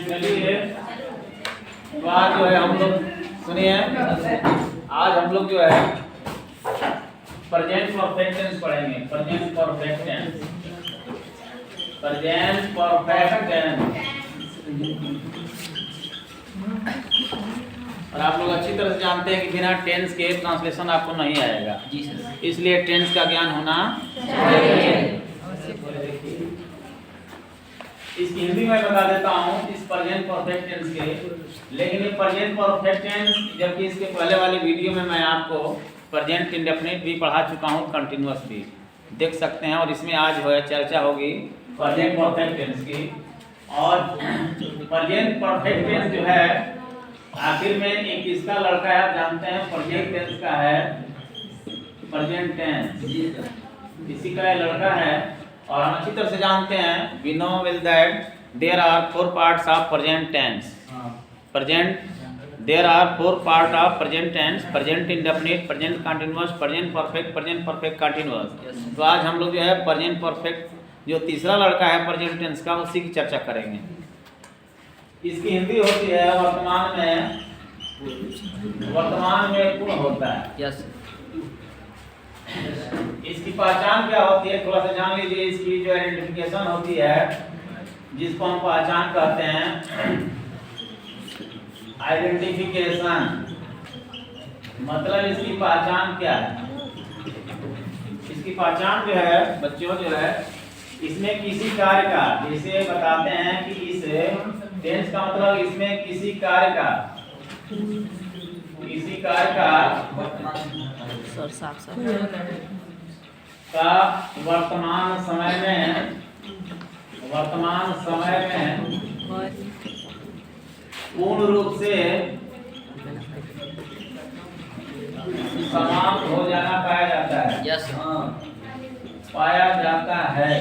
चलिए, तो आज जो है हम लोग सुनिए, आज हम लोग जो है प्रेजेंट परफेक्ट टेंस पढ़ेंगे। Present perfect tense, present perfect tense. और आप लोग अच्छी तरह से जानते हैं कि बिना टेंस के ट्रांसलेशन आपको नहीं आएगा जी सर, इसलिए टेंस का ज्ञान होना चाहिए। इसकी हिंदी में बता देता हूँ इस प्रेजेंट परफेक्ट टेंस के। लेकिन ये प्रेजेंट परफेक्ट टेंस, जबकि इसके पहले वाले वीडियो में मैं आपको प्रेजेंट इंडेफिनिट भी पढ़ा चुका हूँ, कंटिन्यूअस भी देख सकते हैं। और इसमें आज जो है चर्चा होगी प्रेजेंट परफेक्ट टेंस की। और प्रेजेंट परफेक्ट टेंस जो है आखिर में एक किसका लड़का है आप जानते हैं? प्रेजेंट टेंस का है, प्रेजेंट टेंस इसी का लड़का है। और हम अच्छी तरह से जानते हैं, we know well that there are 4 parts of present tense. Present there are 4 part of present tense, present indefinite, present continuous, present perfect continuous. तो आज हम लोग जो है प्रेजेंट परफेक्ट जो तीसरा लड़का है प्रेजेंट टेंस का, उसी की चर्चा करेंगे। इसकी हिंदी होती है वर्तमान में पूर्ण होता है। यस। इसकी पहचान क्या होती है थोड़ा सा जान लीजिए। इसकी जो आइडेंटिफिकेशन होती है, जिसको हम पहचान कहते हैं, आइडेंटिफिकेशन। मतलब इसकी पहचान क्या है? इसकी पहचान जो है बच्चों जो है, इसमें किसी कार्य का, जैसे बताते हैं कि इस टेंस का मतलब इसमें किसी कार्य का वर्तमान समय में पूर्ण रूप से समाप्त हो जाना पाया जाता है। यस, पाया जाता है।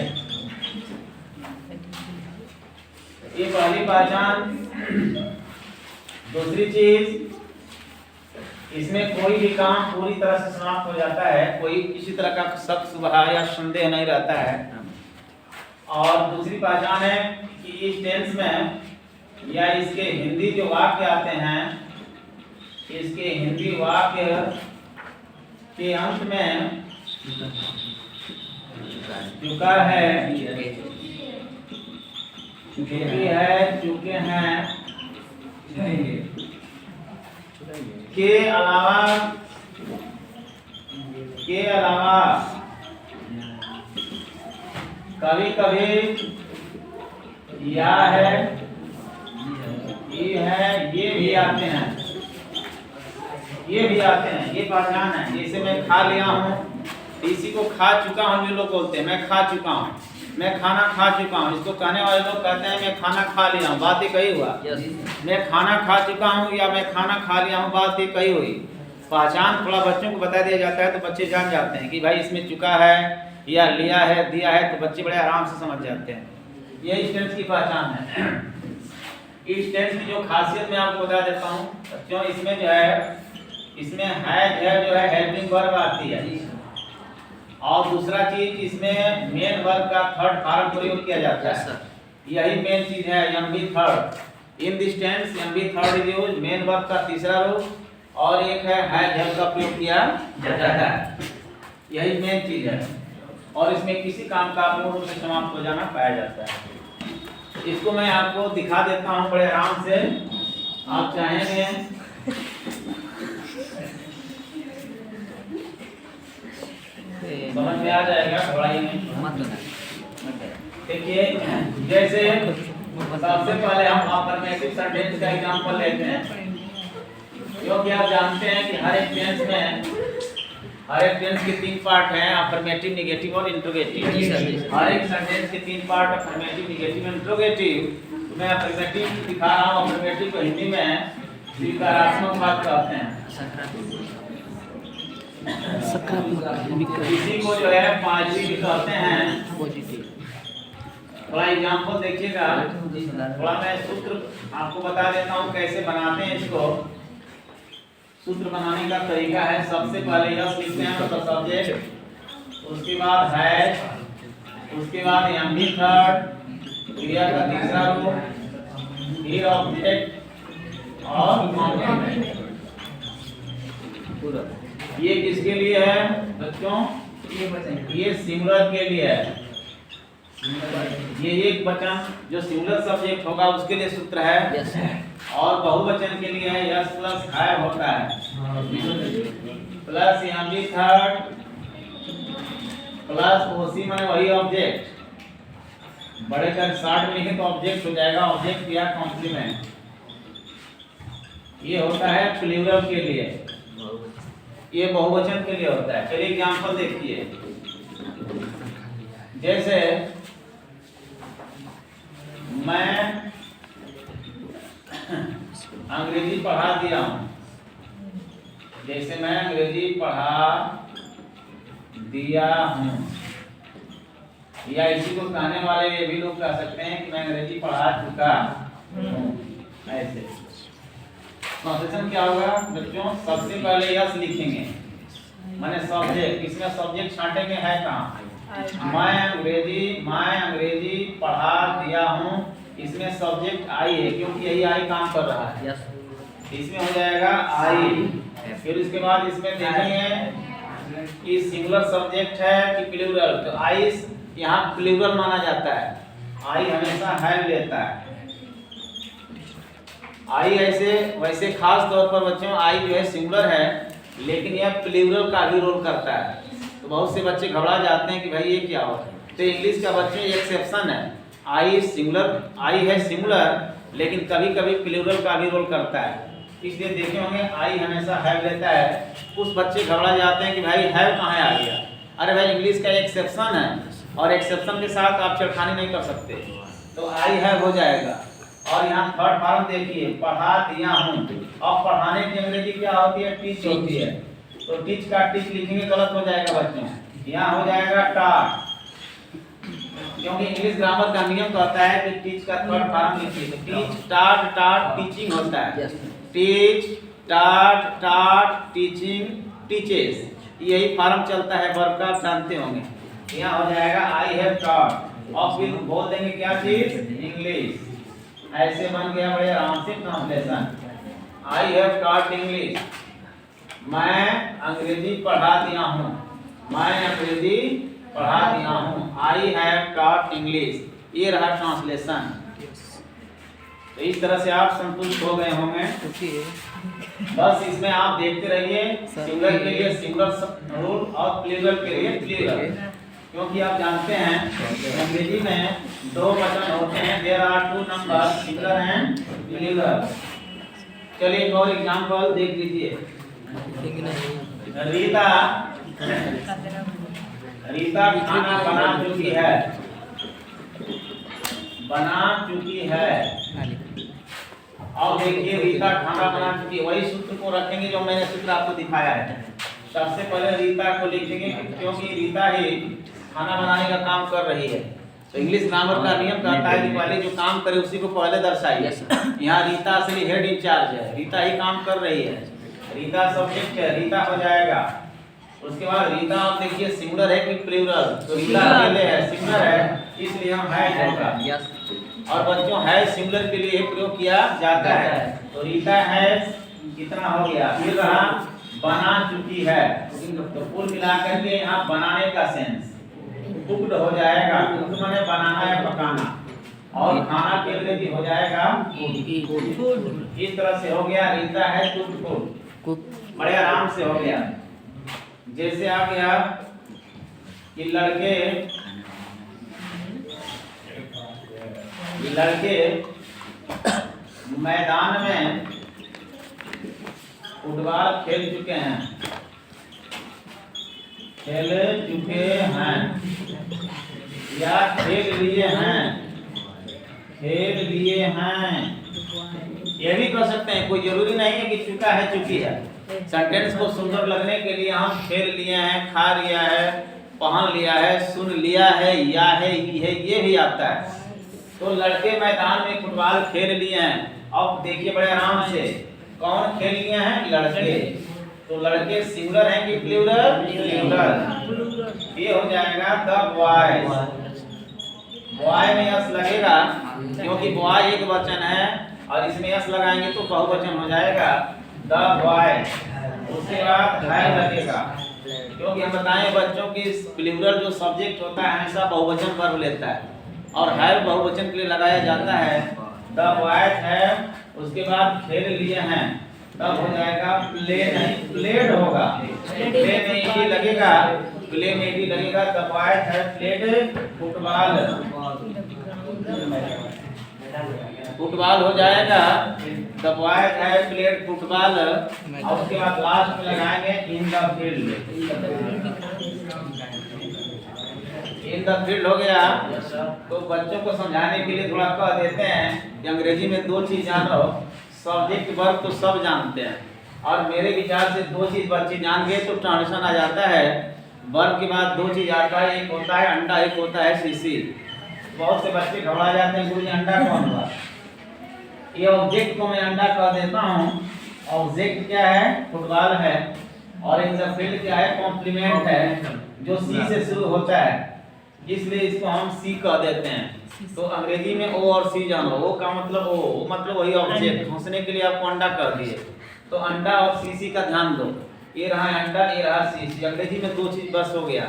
ये पहली पहचान। दूसरी चीज, इसमें कोई भी काम पूरी तरह से समाप्त हो जाता है, कोई किसी तरह का शक शुबहा या संदेह नहीं रहता है। और दूसरी पहचान है कि इस टेंस में या इसके हिंदी जो वाक्य आते हैं, इसके हिंदी वाक्य के अंत में चुका है, चुकी है, चुके हैं के अलावा कभी कभी या है, ये भी आते हैं, ये पहचान है। जैसे मैं खा लिया हूँ, इसी को खा चुका हूँ जो लोग बोलते हैं, मैं खा चुका हूँ, मैं खाना खा चुका हूँ। इसको कहने वाले लोग कहते हैं मैं खाना खा लिया हूँ, बात ही कही हुआ। मैं खाना खा चुका हूँ या मैं खाना खा लिया हूँ, बात ही कही हुई। पहचान थोड़ा बच्चों को बता दिया जाता है तो बच्चे जान जाते हैं कि भाई इसमें चुका है या लिया है, दिया है, तो बच्चे बड़े आराम से समझ जाते हैं। ये इस टेंस की पहचान है। इस टेंस की जो खासियत मैं आपको बता देता हूँ बच्चों, इसमें जो है, इसमें है जो है हेल्पिंग वर्ब आती है। और दूसरा चीज, इसमें मेन वर्ब का थर्ड फॉर्म प्रयोग किया जाता है। यही मेन चीज है, M B third. In this tense M B third is used, main verb का तीसरा रूप, और एक है जब का प्रयोग किया जाता है। यही मेन चीज है। और इसमें किसी काम का पूर्ण रूप से समाप्त हो जाना पाया जाता है। इसको मैं आपको दिखा देता हूँ बड़े आराम से, आप चाहेंगे समझ में आ जाएगा, घबराइए नहीं। देखिए, जैसे सबसे पहले हम अफर्मेटिव सेंटेंस का एग्जांपल लेते हैं, क्योंकि आप जानते हैं कि हर एक टेंस के 3 पार्ट हैं, अफर्मेटिव, नेगेटिव और इंट्रोगेटिव। हर एक सेंटेंस के 3 पार्ट, अफर्मेटिव, नेगेटिव, इंट्रोगेटिव। मैं अफर्मेटिव दिखा रहा हूँ, अफर्मेटिव को हिंदी में स्वीकारात्मक बात कहते हैं। इसी को जो है पॉजिटिव कहते हैं। थोड़ा एग्जांपल देखिएगा, थोड़ा मैं सूत्र आपको बता देता हूँ कैसे बनाते हैं इसको। सूत्र बनाने का तरीका है, सबसे पहले यह लिखते हैं मतलब सब्जेक्ट, उसके बाद है उसके बाद यहाँ भी थर्ड, क्रिया का तीसरा रूप, फिर ऑब्जेक्ट और कॉम्प्लीमेंट। ये किसके लिए है बच्चों? ये सिंगुलर के लिए है। ये एक वचन जो सिंगुलर सब्जेक्ट होगा उसके लिए सूत्र है। और बहुवचन के लिए है यस प्लस हैव होता है, प्लस यहाँ भी थर्ड, प्लस ओसी माने वही ऑब्जेक्ट, बड़े कर शॉर्ट में लिखे तो ऑब्जेक्ट हो जाएगा, ऑब्जेक्ट या कॉम्प्लीमेंट। ये होता है प्लूरल के लिए, ये बहुवचन के लिए होता है। चलिए एग्जांपल देखिए, जैसे मैं अंग्रेजी पढ़ा दिया हूं, जैसे मैं अंग्रेजी पढ़ा दिया हूं, या इसी को कहने वाले ये भी लोग कह सकते हैं कि मैं अंग्रेजी पढ़ा चुका हूं। ऐसे ट्रांसलेशन क्या होगा बच्चों? सबसे पहले यस लिखेंगे माने सब्जेक्ट, इसमें सब्जेक्ट छांटेंगे है कहाँ? मैं अंग्रेजी पढ़ा दिया हूँ, इसमें सब्जेक्ट आई है क्योंकि यही आई काम कर रहा है। इसमें हो जाएगा आई। फिर उसके बाद इसमें देखेंगे कि सिंगुलर सब्जेक्ट है कि प्लूरल, तो आई यहाँ प्लूरल माना जाता है, आई हमेशा हैव लेता है। आई ऐसे वैसे खास तौर पर बच्चों आई जो है सिंगुलर है, लेकिन यह प्लूरल का भी रोल करता है। तो बहुत से बच्चे घबरा जाते हैं कि भाई ये क्या होता है। तो इंग्लिश का बच्चे एक्सेप्शन है, आई सिंगुलर, आई है सिंगुलर लेकिन कभी कभी प्लूरल का भी रोल करता है, इसलिए देखे होंगे आई हमेशा हैव लेता है। कुछ बच्चे घबरा जाते हैं कि भाई हैव कहाँ आ गया। अरे भाई इंग्लिश का एक्सेप्शन है और एक्सेप्शन के साथ आप छेड़खानी नहीं कर सकते, तो आई हैव हो जाएगा। और यहाँ थर्ड फॉर्म देखिए, पढ़ा दिया हूँ। अब पढ़ाने की अंग्रेजी क्या होती है? टीच होती है, तो टीच का टीच लिखेंगे गलत हो जाएगा बच्चों, यहाँ हो जाएगा टाट, क्योंकि इंग्लिश ग्रामर का नियम कहता है कि टीच का थर्ड फॉर्म लिखिए। टीच टाट टाट टीचिंग होता है, टीच टाट टाट टीचिंग टीचेस, यही फॉर्म चलता है वर्ब का, आप जानते होंगे। यहाँ हो जाएगा आई हैव टॉट, और फिर बोल देंगे क्या चीज? इंग्लिश। ऐसे बन गया बड़े आराम से translation, I have taught English, मैं अंग्रेजी पढ़ा दिया हूँ, मैं अंग्रेजी पढ़ा दिया हूँ, आई हैव टॉट इंग्लिश। ये रहा ट्रांसलेशन। तो इस तरह से आप संतुष्ट हो गए होंगे। बस इसमें आप देखते रहिए, सिंगुलर के लिए सिंगुलर रूल और प्लूरल के लिए प्लूरल, क्योंकि आप जानते हैं अंग्रेजी में दो वचन होते हैं, there are two number, singular and plural. चलिए एक और एग्जांपल देख लीजिए। रीता खाना बना चुकी है, बना चुकी है। अब देखिए रीता खाना बना चुकी है, वही सूत्र को रखेंगे जो मैंने सूत्र आपको दिखाया है। सबसे पहले रीता को लिखेंगे क्योंकि रीता ही खाना बनाने का काम कर रही है। तो इंग्लिश ग्रामर का नियम कहता है कि पहले जो काम करे उसी को पहले दर्शाइए। यहाँ रीता असली हेड इंचार्ज है, रीता ही काम कर रही है, रीता सब्जेक्ट है, रीता हो जाएगा। उसके बाद रीता आप देखिए सिंगुलर है कि प्लूरल? तो रीता अकेले है, सिंगुलर है, इसलिए हम है होगा। और बच्चों है सिंगुलर के लिए प्रयोग किया जाता है। तो रीता है कितना हो गया? फिर रहा बना चुकी है, तो कुल मिलाकर के यहाँ बनाने का सेंस कुक्ड हो जाएगा, कुक्ड माने बनाना या पकाना, और खाना के लिए भी हो जाएगा फूड। इस तरह से हो गया रीता है कुक्ड फूड, बड़े आराम से हो गया। जैसे आ गया कि लड़के मैदान में फुटबॉल खेल चुके हैं, या खेल लिए हैं, ये भी कर सकते हैं, कोई जरूरी नहीं है कि चुका है चुकी है। सेंटेंस को सुंदर लगने के लिए हम खेल लिए हैं, खा लिया है, पहन लिया है, सुन लिया है, या है, ये भी आता है। तो लड़के मैदान में फुटबॉल खेल लिए हैं। अब देखिए बड़े आराम से, कौन खेल लिए हैं? लड़के। तो लड़के सिंगुलर हैं कि प्लूरल? प्लूरल। ये हो जाएगा द बॉयज। बॉय में यस लगेगा क्योंकि बॉय एक वचन है और इसमें यस लगाएंगे तो बहुवचन हो जाएगा द बॉय। उसके बाद है लगेगा क्योंकि हम बताएं बच्चों की प्लूरल जो सब्जेक्ट होता है हमेशा बहुवचन वर्ब लेता है और है बहुवचन के लिए लगाया जाता है द बॉयज है। उसके बाद खेल लिए हैं तब हो जाएगा प्ले, नहीं प्लेड होगा, प्ले में ही लगेगा, प्ले में ही लगेगा द बॉयज है प्लेड फुटबॉल, फुटबॉल हो जाएगा द बॉयज है प्लेड फुटबॉल। और उसके बाद लास्ट में लगाएंगे in the field, in the field हो गया। तो बच्चों को समझाने के लिए थोड़ा कह देते हैं कि अंग्रेजी में दो चीज जानो, सब्जेक्ट वर्ब तो सब जानते हैं और मेरे विचार से दो चीज बच्चे जान गए तो ट्रांजिशन आ जाता है। वर्ब के बाद दो चीज आता है, एक होता है अंडा, एक होता है सीसी। बहुत से बच्चे घबरा जाते हैं गुरुजी अंडा कौन हुआ। ये ऑब्जेक्ट को मैं अंडा कह देता हूँ। ऑब्जेक्ट क्या है, फुटबॉल है, और इन द फील्ड क्या है, कॉम्प्लीमेंट है जो सी से शुरू होता है, इसलिए इसको हम सी कह देते हैं। तो अंग्रेजी में ओ और सी जानो, ओ का मतलब ओ मतलब वही ऑब्जेक्ट, हंसने के लिए आपको अंडा कह दिए। तो अंडा और सीसी का ध्यान दो, ये रहा अंडा, ये रहा सीसी। अंग्रेजी में दो चीज बस हो गया,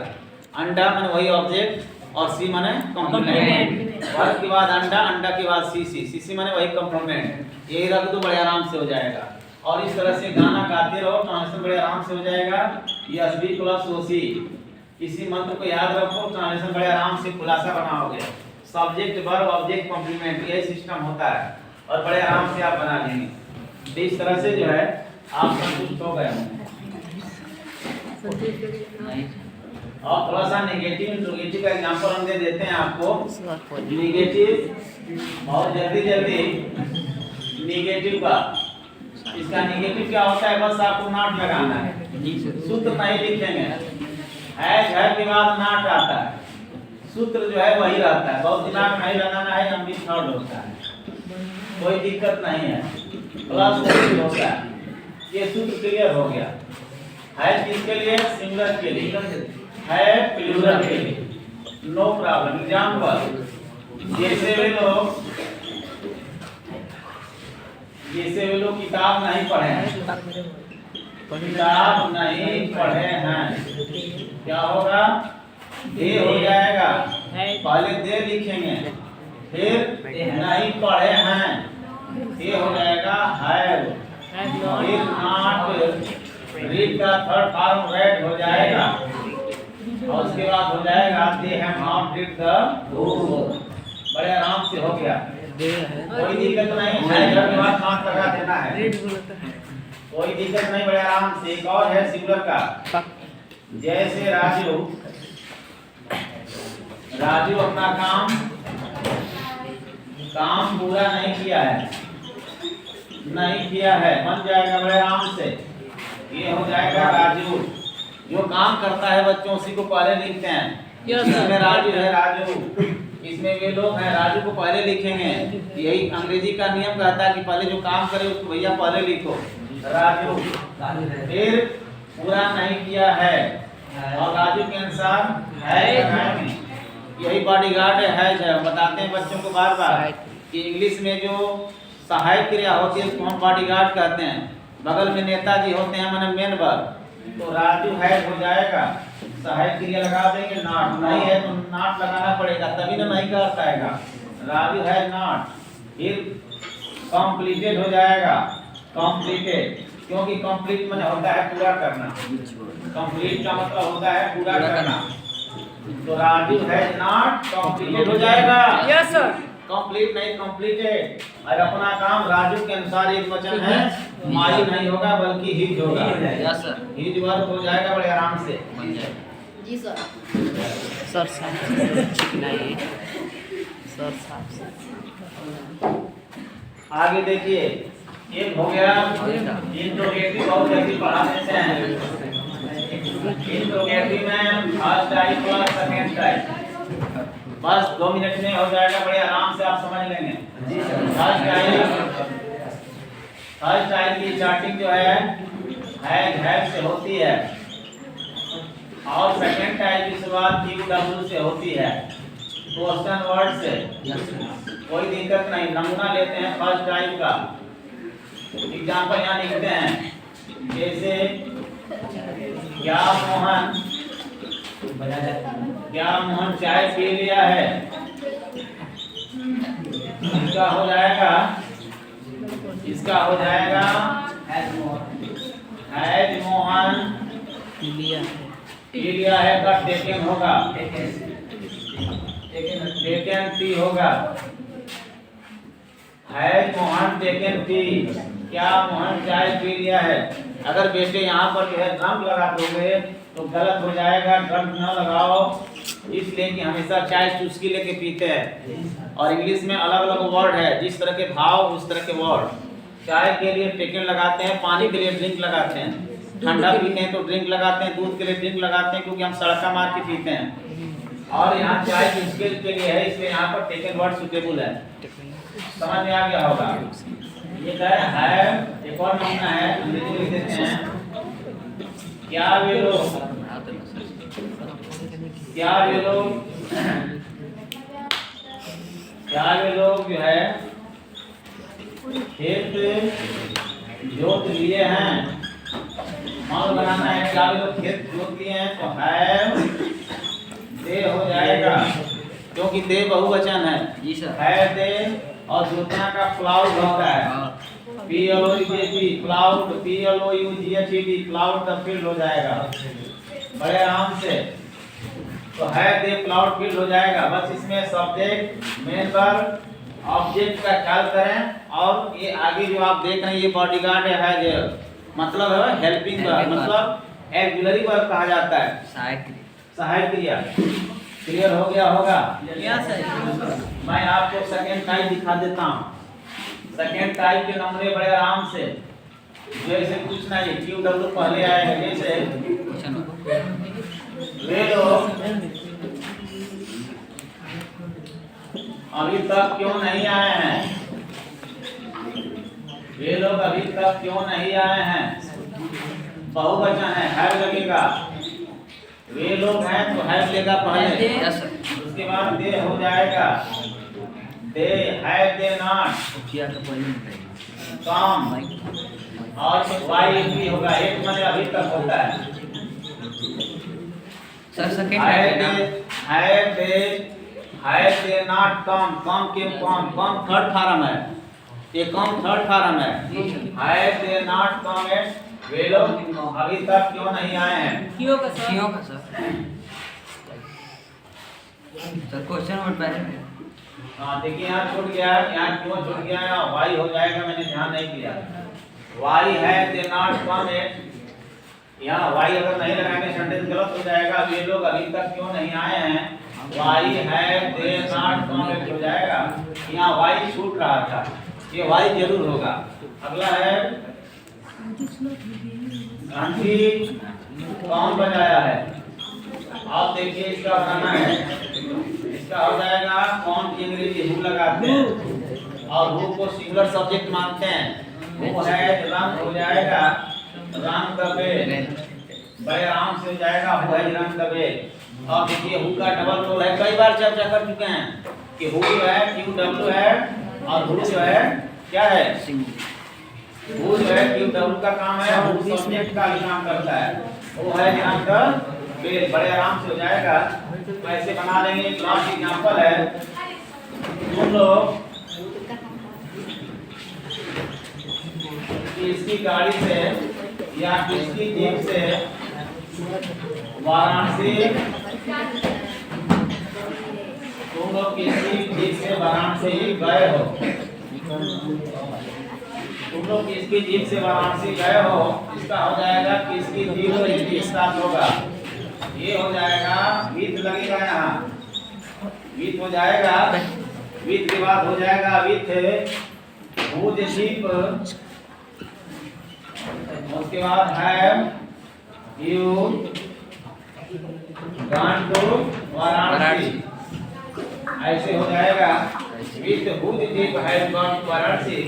अंडा माने वही ऑब्जेक्ट और सी माने कॉम्प्लीमेंट। वर्ब के बाद अंडा, अंडा के बाद सीसी, सीसी माने वही कॉम्प्लीमेंट। यही रख दो, बड़े आराम से हो जाएगा। और इस तरह से गाना गाते रहो, ट्रांसलेशन बड़े आराम से हो जाएगा। यस बी प्लस ओ सी, इसी मंत्र को याद रखो, ट्रांसलेशन बड़े आराम से खुलासा बनाओगे। सब्जेक्ट वर्ब ऑब्जेक्ट कॉम्प्लीमेंट, यही सिस्टम होता है और बड़े आराम से आप बना लेंगे। इस तरह से जो है आप संतुष्ट हो गए होंगे। और थोड़ा सा नेगेटिव इंट्रोगेटिव का एग्जांपल हम दे देते हैं आपको। नेगेटिव और जल्दी जल्दी नेगेटिव का, इसका नेगेटिव क्या होता है, बस आपको नॉट लगाना है, सूत्र नहीं लिखेंगे। है के बाद नॉट आता है, सूत्र जो है वही रहता है, बहुत दिमाग नहीं लगाना है, हम भी थर्ड होता है, कोई दिक्कत नहीं है, प्लस होता है। ये सूत्र क्लियर हो गया। है किसके लिए, सिंगुलर के लिए, है प्लूरल के लिए, नो प्रॉब्लम। एग्जांपल, जैसे वे लोग किताब नहीं पढ़े हैं, किताब नहीं पढ़े हैं, क्या होगा, दे हो जाएगा, पहले दे लिखेंगे, फिर नहीं पढ़े हैं, ये हो जाएगा हैव, फिर नॉट, रीड का थर्ड फॉर्म रेड हो जाएगा, और उसके बाद हो जाएगा they have not read the book. बड़े आराम से हो गया, कोई दिक्कत नहीं है, घर के बाद नॉट लगा देना है, कोई दिक्कत नहीं, बड़े आराम से। एक और है सिंगुलर का, जैसे राजू अपना काम पूरा नहीं किया है, बन जाएगा बड़े आराम से, ये हो जाएगा राजू। जो काम करता है बच्चों उसी को पहले लिखते हैं। इसमें राजू है, राजू, इसमें वे लोग हैं, राजू को पहले लिखेंगे। यही अंग्रेजी का नियम कहता है कि पहले जो काम करे उसको भैया पहले लिखो, राजू। फिर पूरा नहीं किया है, और राजू के अनुसार है, यही बॉडीगार्ड है। बताते हैं बच्चों को बार बार कि इंग्लिश में जो सहायक क्रिया होती है उसको हम बॉडीगार्ड कहते हैं। बगल में नेताजी होते हैं माने मेन वर्ब, तो राजू है हो जाएगा, सहायक क्रिया लगा देंगे, नॉट नहीं है तो नॉट लगाना पड़ेगा, तभी ना नहीं कर पाएगा। राजू है नॉट, फिर कंप्लीटेड हो जाएगा, कंप्लीटेड, क्योंकि कंप्लीट माने होता है पूरा करना, कंप्लीट का मतलब होता है पूरा करना। तो राजू है नॉट कंप्लीटेड हो जाएगा, यस सर, कंप्लीट नहीं कंप्लीटेड। और अपना काम राजू के अनुसार एक वचन है, माई नहीं होगा बल्कि हिज होगा, यस सर, हिज वर्ब हो जाएगा बड़े आराम से। जी सर, सर साहब नहीं, सर साहब आगे देखिए, एक हो गया इंट्रोगेटिव, बहुत जल्दी पढ़ा देते हैं। इंट्रोगेटिव में फर्स्ट टाइप और सेकंड टाइप, बस 2 मिनट में हो जाएगा, बड़े आराम से आप समझ लेंगे। फर्स्ट टाइप की स्टार्टिंग जो है से होती है, और सेकंड टाइप की शुरुआत क्यू डब्ल्यू से होती है। क्वेश्चन वर्ड से कोई दिक्कत नहीं। नमूना लेते हैं फर्स्ट टाइप का। एग्जाम्पल यहाँ लिखते हैं, जैसे क्या मोहन चाय पी लिया है, इसका हो जाएगा हैज मोहन पी लिया है का टेकन होगा, टेकन टी होगा। हैज मोहन टेकन टी, क्या मोहन चाय पी लिया है। अगर बेटे यहाँ पर जो है ड्रम लगा दोगे तो गलत हो जाएगा। ड्रम न लगाओ, इसलिए कि हमेशा चाय चुस्की लेके पीते हैं। और इंग्लिश में अलग अलग वर्ड है, जिस तरह के भाव उस तरह के वर्ड। चाय के लिए टेकन लगाते हैं, पानी के लिए ड्रिंक लगाते हैं, ठंडा पीते हैं तो ड्रिंक लगाते हैं, दूध के लिए ड्रिंक लगाते हैं, क्योंकि हम सड़का मार के पीते हैं। और यहाँ चाय चुस्की के लिए है, इसलिए यहाँ पर टेकन वर्ड सुटेबल है। समझ में आ गया होगा। ये कह रहे हैं, एक और नमूना है, अंग्रेजी लिख देते हैं। क्या वे लोग जो है खेत जोत लिए हैं। मान बनाना है, क्या वे लोग खेत जोत लिए हैं, तो हैव दे हो जाएगा, क्योंकि दे बहुवचन है। जी सर। है दे और जोतना का प्लाउड होता है, P-L-O-U-G-H-T, प्लाउड, P-L-O-U-G-H-T, प्लाउड का फील्ड हो जाएगा बड़े आराम से। तो है दे प्लाउड फील्ड हो जाएगा। बस इसमें सब्जेक्ट, मेन वर्ब, ऑब्जेक्ट का ख्याल करें। और ये आगे जो आप देख रहे हैं, ये बॉडीगार्ड है, जो मतलब है हेल्पिंग वर्ब, मतलब ऑक्सिलरी वर्ब कहा जाता है, सहायक क्रिया। क्लियर हो गया होगा। मैं आपको सेकेंड टाइप दिखा देता हूँ। सेकेंड टाइप के नंबरे बड़े आराम से, जैसे कुछ नहीं, QW पहले आएगा। जैसे वे लोग अभी तक क्यों नहीं आए हैं, वे लोग अभी तक क्यों नहीं आए हैं, बहुवचन है, हैव लगेगा। वे लोग हैं तो हैव लेगा पहले, उसके बाद दे हो जाएगा। They have they not come, और वाई भी होगा। एक मैंने अभी तक होता है। Sir second have they not come, come third form है, ये कम थर्ड फॉर्म है। हैव दे नॉट कम है, वे लोग अभी तक क्यों नहीं आए हैं। क्यों का सर क्वेश्चन वर्ड पहले। हाँ देखिए, यहाँ छूट गया, यहाँ क्यों छूट गया, वाई हो जाएगा, मैंने ध्यान नहीं किया। वाई है दे नॉट कम है, यहाँ वाई अगर नहीं लगाएंगे सेंटेंस गलत हो जाएगा। वे लोग अभी तक क्यों नहीं आए हैं, वाई है दे नॉट कम हो जाएगा। यहाँ वाई छूट रहा था, ये वाई जरूर होगा। अगला है घंटी कौन बजाया है। आप देखिए, इसका बनाना है, इसका हो जाएगा कौन की अंग्रेजी हु लगाते हैं, और हु को सिंगुलर सब्जेक्ट मानते हैं। वो है रंग हो जाएगा, रंग दबे, बड़े आराम से हो जाएगा, वो है रंग दबे। और देखिए हु का डबल रोल है, कई बार चर्चा कर चुके हैं कि हु जो है QW है, और हु जो है क्या है, हु जो है QW का काम है, हु सब्जेक्ट का काम करता है। वो है यहाँ का बेल, बड़े आराम से हो जाएगा। ऐसे बना लेंगे। एक लास्ट एग्जांपल है, तुम लोग किसकी गाड़ी से या किसकी जीप से वाराणसी, तुम लोग किसकी जीप से वाराणसी गए हो, तुम लोग किसकी जीप से वाराणसी गए हो, इसका हो जाएगा किसकी जीप से जीप साथ होगा। ये हो जाएगा विथ लगेगा, यहाँ विथ हो जाएगा, विथ के बाद हो जाएगा विथ हुज जीप, उसके बाद have you gone to Varanasi, ऐसे हो जाएगा with whose jeep have gone to Varanasi.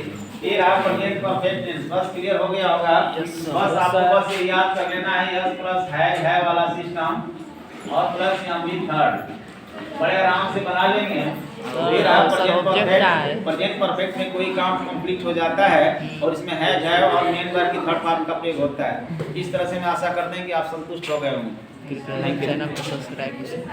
ये रहा प्रेजेंट परफेक्ट टेंस। बस क्लियर हो गया होगा। बस आपको बस ये याद कर लेना है, यस प्लस है वाला सिस्टम, और प्लस यहाँ भी थर्ड। बड़े आराम से बना लेंगे। फिर प्रेजेंट परफेक्ट में कोई काम कंप्लीट हो जाता है और इसमें है और मेन वर्ब की थर्ड फॉर्म का प्रयोग होता है। इस तरह से मैं आशा करते हैं कि आप संतुष्ट हो गए होंगे। कृपया चैनल को सब्सक्राइब करें।